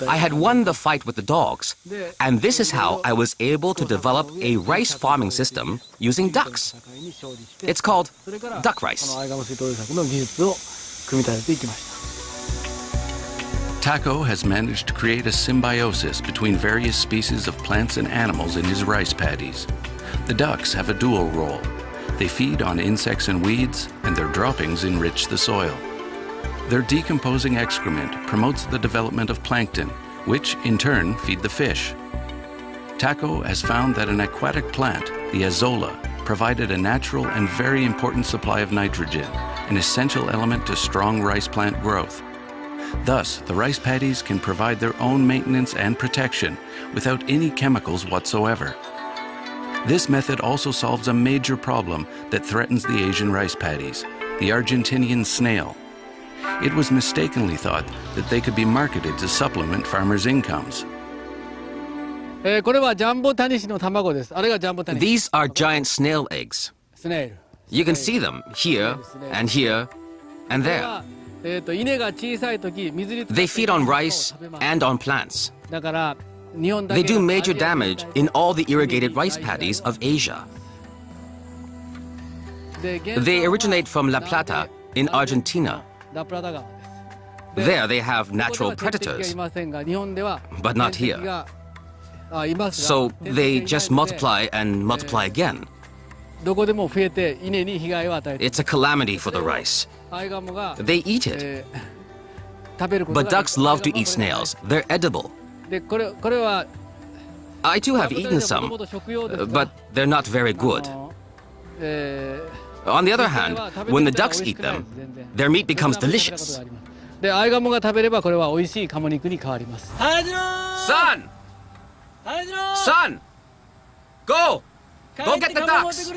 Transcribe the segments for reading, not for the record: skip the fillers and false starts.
I had won the fight with the dogs, and this is how I was able to develop a rice farming system using ducks. It's called duck rice. Tako has managed to create a symbiosis between various species of plants and animals in his rice paddies. The ducks have a dual role. They feed on insects and weeds, and their droppings enrich the soil. Their decomposing excrement promotes the development of plankton, which in turn feed the fish. Tako has found that an aquatic plant, the azolla, provided a natural and very important supply of nitrogen, an essential element to strong rice plant growth. Thus, the rice paddies can provide their own maintenance and protection without any chemicals whatsoever. This method also solves a major problem that threatens the Asian rice paddies, the Argentinian snail. It was mistakenly thought that they could be marketed to supplement farmers' incomes. These are giant snail eggs. You can see them here and here and there. They feed on rice and on plants. They do major damage in all the irrigated rice paddies of Asia. They originate from La Plata in Argentina. There they have natural predators, but not here. So they just multiply and multiply again. It's a calamity for the rice. They eat it. But ducks love to eat snails. They're edible. I too have eaten some, but they're not very good. On the other hand, when the ducks eat them, their meat becomes delicious. Son! Son! Go! Go get the ducks!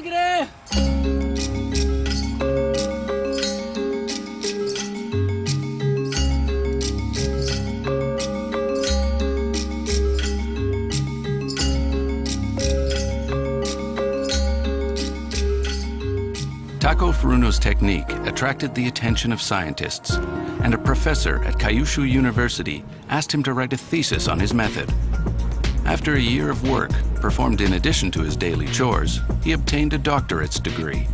Tako Furuno's technique attracted the attention of scientists, and a professor at Kyushu University asked him to write a thesis on his method. After a year of work, performed in addition to his daily chores, he obtained a doctorate's degree.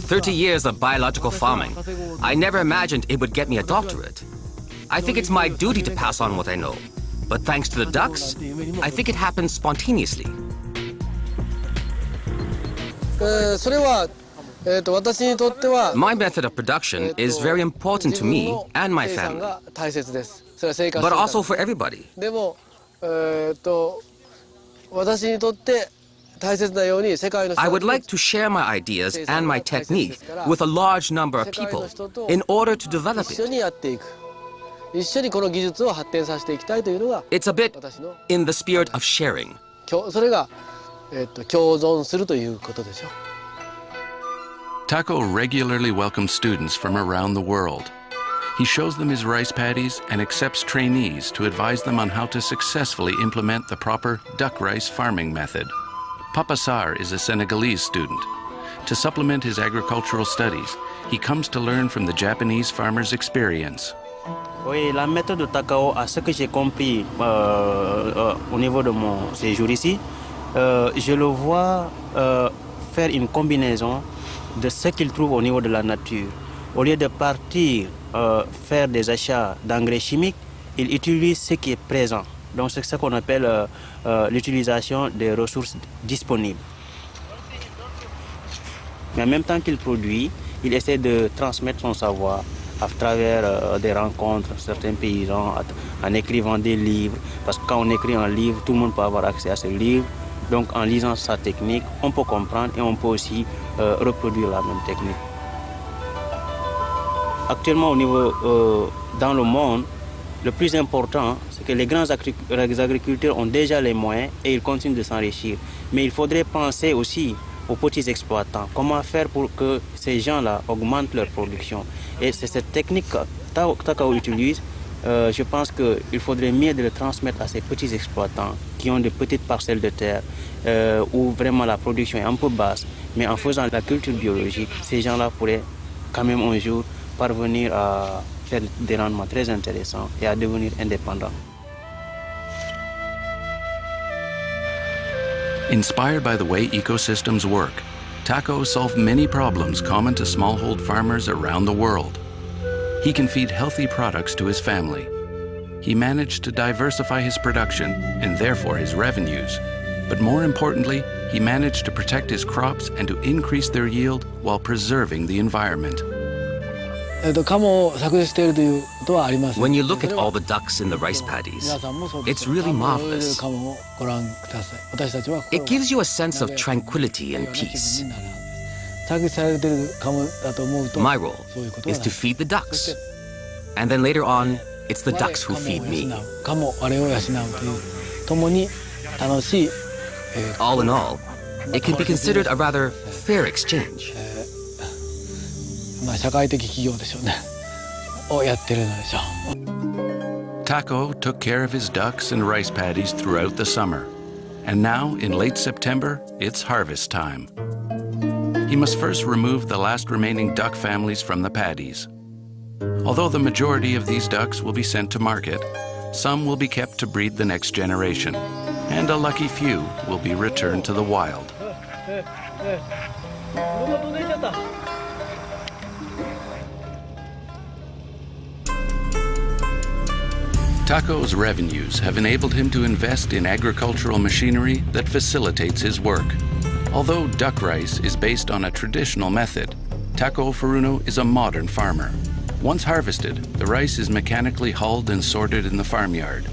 "30 years of biological farming. I never imagined it would get me a doctorate. I think it's my duty to pass on what I know. But thanks to the ducks, I think it happens spontaneously." My method of production is very important to me and my family, but also for everybody. I would like to share my ideas and my technique with a large number of people in order to develop it. It's a bit in the spirit of sharing. Tako regularly welcomes students from around the world. He shows them his rice paddies and accepts trainees to advise them on how to successfully implement the proper duck rice farming method. Papa Sarr is a Senegalese student. To supplement his agricultural studies, he comes to learn from the Japanese farmer's experience. Oui, la méthode de Takao, à ce que j'ai compris au niveau de mon séjour ici, je le vois faire une combinaison de ce qu'il trouve au niveau de la nature. Au lieu de partir faire des achats d'engrais chimiques, il utilise ce qui est présent. Donc c'est ce qu'on appelle l'utilisation des ressources disponibles. Mais en même temps qu'il produit, il essaie de transmettre son savoir à travers des rencontres, certains paysans, en écrivant des livres. Parce que quand on écrit un livre, tout le monde peut avoir accès à ce livre. Donc en lisant sa technique, on peut comprendre et on peut aussi reproduire la même technique. Actuellement, au niveau, dans le monde, le plus important, c'est que les grands agriculteurs ont déjà les moyens et ils continuent de s'enrichir. Mais il faudrait penser aussi aux petits exploitants. Comment faire pour que ces gens-là augmentent leur production? Et c'est cette technique que Takao utilise Je pense qu'il faudrait mieux de le transmettre à ces petits exploitants qui ont de petites parcelles de terre où vraiment la production est un peu basse. Mais en faisant la culture biologique, ces gens-là pourraient quand même un jour parvenir à faire des rendements très intéressants et à devenir indépendants. Inspired by the way ecosystems work, Taco solved many problems common to smallhold farmers around the world. He can feed healthy products to his family. He managed to diversify his production and therefore his revenues. But more importantly, he managed to protect his crops and to increase their yield while preserving the environment. When you look at all the ducks in the rice paddies, it's really marvelous. It gives you a sense of tranquility and peace. My role is to feed the ducks. And then later on, it's the ducks who feed me. All in all, it can be considered a rather fair exchange. Taco took care of his ducks and rice paddies throughout the summer. And now, in late September, it's harvest time. He must first remove the last remaining duck families from the paddies. Although the majority of these ducks will be sent to market, some will be kept to breed the next generation, and a lucky few will be returned to the wild. Taco's revenues have enabled him to invest in agricultural machinery that facilitates his work. Although duck rice is based on a traditional method, Taco Furuno is a modern farmer. Once harvested, the rice is mechanically hulled and sorted in the farmyard.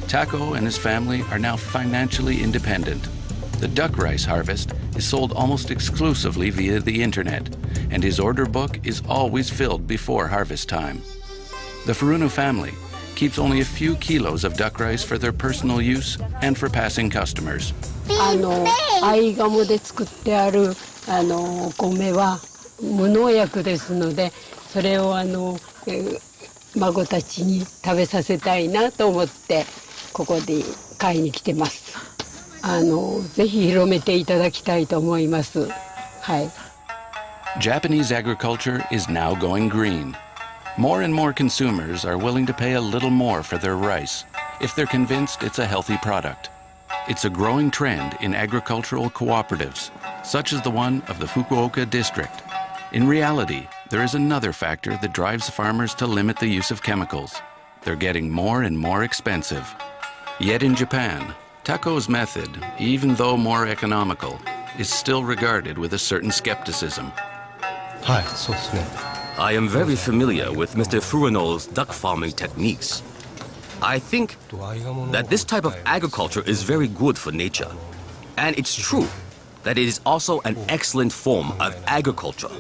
Taco and his family are now financially independent. The duck rice harvest is sold almost exclusively via the internet, and his order book is always filled before harvest time. The Furuno family keeps only a few kilos of duck rice for their personal use and for passing customers. 藍鴨で作ってある米は無農薬ですので、それを孫たちに食べさせたいなと思ってここで買いに来てます。ぜひ広めていただきたいと思います。はい。Japanese agriculture is now going green. More and more consumers are willing to pay a little more for their rice if they're convinced it's a healthy product. It's a growing trend in agricultural cooperatives, such as the one of the Fukuoka district. In reality, there is another factor that drives farmers to limit the use of chemicals. They're getting more and more expensive. Yet in Japan, Taco's method, even though more economical, is still regarded with a certain skepticism. I am very familiar with Mr. Furuno's duck farming techniques. I think that this type of agriculture is very good for nature. And it's true that it is also an excellent form of agriculture.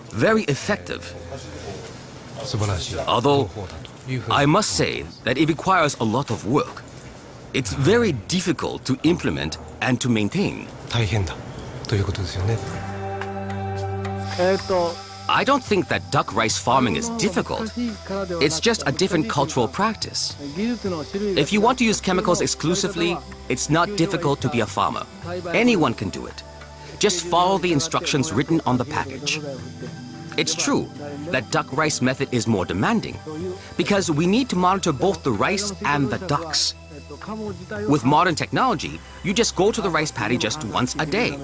Very effective. Although, I must say that it requires a lot of work. It's very difficult to implement and to maintain. I don't think that duck rice farming is difficult. It's just a different cultural practice. If you want to use chemicals exclusively, it's not difficult to be a farmer. Anyone can do it. Just follow the instructions written on the package. It's true that duck rice method is more demanding because we need to monitor both the rice and the ducks. With modern technology, you just go to the rice paddy just once a day.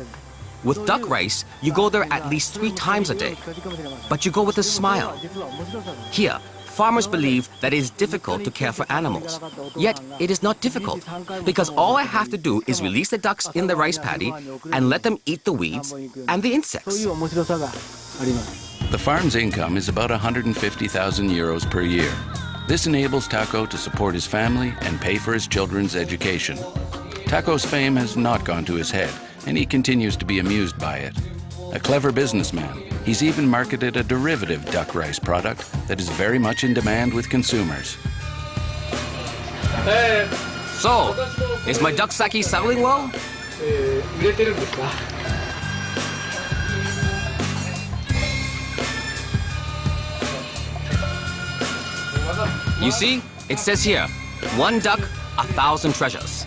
With duck rice, you go there at least 3 times a day. But you go with a smile. Here, farmers believe that it is difficult to care for animals. Yet, it is not difficult, because all I have to do is release the ducks in the rice paddy and let them eat the weeds and the insects. The farm's income is about 150,000 euros per year. This enables Taco to support his family and pay for his children's education. Taco's fame has not gone to his head, and he continues to be amused by it. A clever businessman, he's even marketed a derivative duck rice product that is very much in demand with consumers. So, is my duck sake selling well? You see, It says here, one duck, 1,000 treasures.